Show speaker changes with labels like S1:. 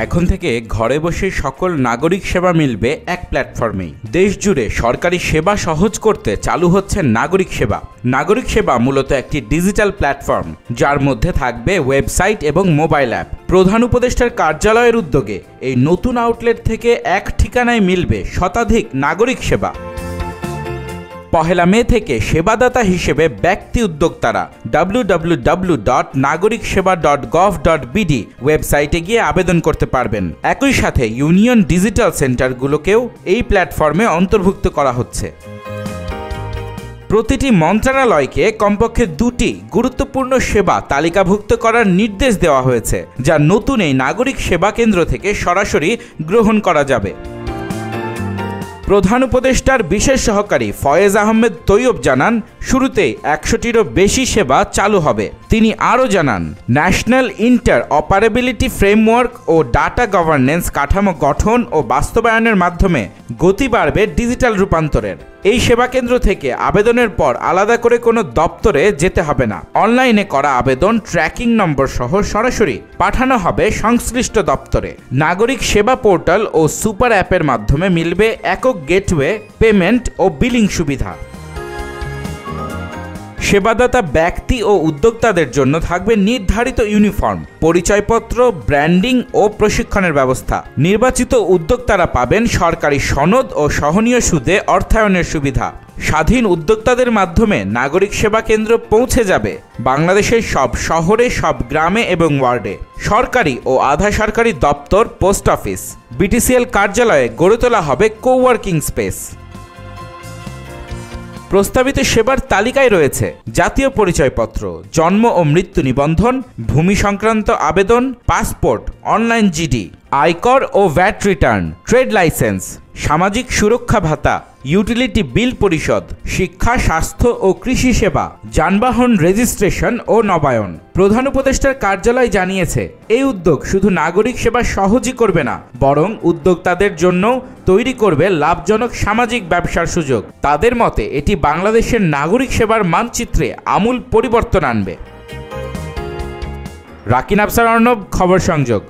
S1: এখন থেকে ঘরে বসে সকল নাগরিক সেবা মিলবে এক প্ল্যাটফর্মেই। দেশ জুড়ে সরকারি সেবা সহজ করতে চালু হচ্ছে নাগরিক সেবা। নাগরিক সেবা মূলত একটি ডিজিটাল প্ল্যাটফর্ম, যার মধ্যে থাকবে ওয়েবসাইট এবং মোবাইল অ্যাপ। প্রধান উপদেষ্টার কার্যালয়ের উদ্যোগে এই নতুন আউটলেট থেকে এক ঠিকানায় মিলবে শতাধিক নাগরিক সেবা। পহেলা মে থেকে সেবাদাতা হিসেবে ব্যক্তি উদ্যোক্তারা www.nagorikseba.gov.bd ওয়েবসাইটে গিয়ে আবেদন করতে পারবেন। একই সাথে ইউনিয়ন ডিজিটাল সেন্টারগুলোকেও এই প্ল্যাটফর্মে অন্তর্ভুক্ত করা হচ্ছে। প্রতিটি মন্ত্রণালয়কে কমপক্ষে 2টি গুরুত্বপূর্ণ সেবা তালিকাভুক্ত করার নির্দেশ দেওয়া হয়েছে, যা নতুন এই নাগরিক সেবা কেন্দ্র থেকে সরাসরি গ্রহণ করা যাবে। প্রধান উপদেষ্টার বিশেষ সহকারী ফয়েজ আহমেদ তৈয়ব জানান, শুরুতেই 100টিরও বেশি সেবা চালু হবে। তিনি আরও জানান, ন্যাশনাল ইন্টার অপারেবিলিটি ফ্রেমওয়ার্ক ও ডাটা গভর্নেন্স কাঠামো গঠন ও বাস্তবায়নের মাধ্যমে গতি বাড়বে ডিজিটাল রূপান্তরের। এই সেবা কেন্দ্র থেকে আবেদনের পর আলাদা করে কোনো দপ্তরে যেতে হবে না। অনলাইনে করা আবেদন ট্র্যাকিং নম্বর সহ সরাসরি পাঠানো হবে সংশ্লিষ্ট দপ্তরে। নাগরিক সেবা পোর্টাল ও সুপার অ্যাপের মাধ্যমে মিলবে একক গেটওয়ে, পেমেন্ট ও বিলিং সুবিধা। সেবাদাতা ব্যক্তি ও উদ্যোক্তাদের জন্য থাকবে নির্ধারিত ইউনিফর্ম, পরিচয়পত্র, ব্র্যান্ডিং ও প্রশিক্ষণের ব্যবস্থা। নির্বাচিত উদ্যোক্তারা পাবেন সরকারি সনদ ও সহনীয় সুদে অর্থায়নের সুবিধা। স্বাধীন উদ্যোক্তাদের মাধ্যমে নাগরিক সেবা কেন্দ্র পৌঁছে যাবে বাংলাদেশের সব শহরে, সব গ্রামে এবং ওয়ার্ডে। সরকারি ও আধা সরকারি দপ্তর, পোস্ট অফিস, বিটিসিএল কার্যালয়ে গড়ে তোলা হবে কোওয়ার্কিং স্পেস। প্রস্তাবিত সেবার তালিকায় রয়েছে জাতীয় পরিচয়পত্র, জন্ম ও মৃত্যু নিবন্ধন, ভূমি সংক্রান্ত আবেদন, পাসপোর্ট, অনলাইন জিডি, আয়কর ও ভ্যাট রিটার্ন, ট্রেড লাইসেন্স, সামাজিক সুরক্ষা ভাতা, ইউটিলিটি বিল পরিশোধ, শিক্ষা, স্বাস্থ্য ও কৃষি সেবা, যানবাহন রেজিস্ট্রেশন ও নবায়ন। প্রধান উপদেষ্টার কার্যালয় জানিয়েছে, এই উদ্যোগ শুধু নাগরিক সেবা সহজই করবে না, বরং উদ্যোক্তাদের জন্য তৈরি করবে লাভজনক সামাজিক ব্যবসার সুযোগ। তাদের মতে এটি বাংলাদেশের নাগরিক সেবার মানচিত্রে আমূল পরিবর্তন আনবে। রাকিন আফসার অর্ণব, খবর সংযোগ।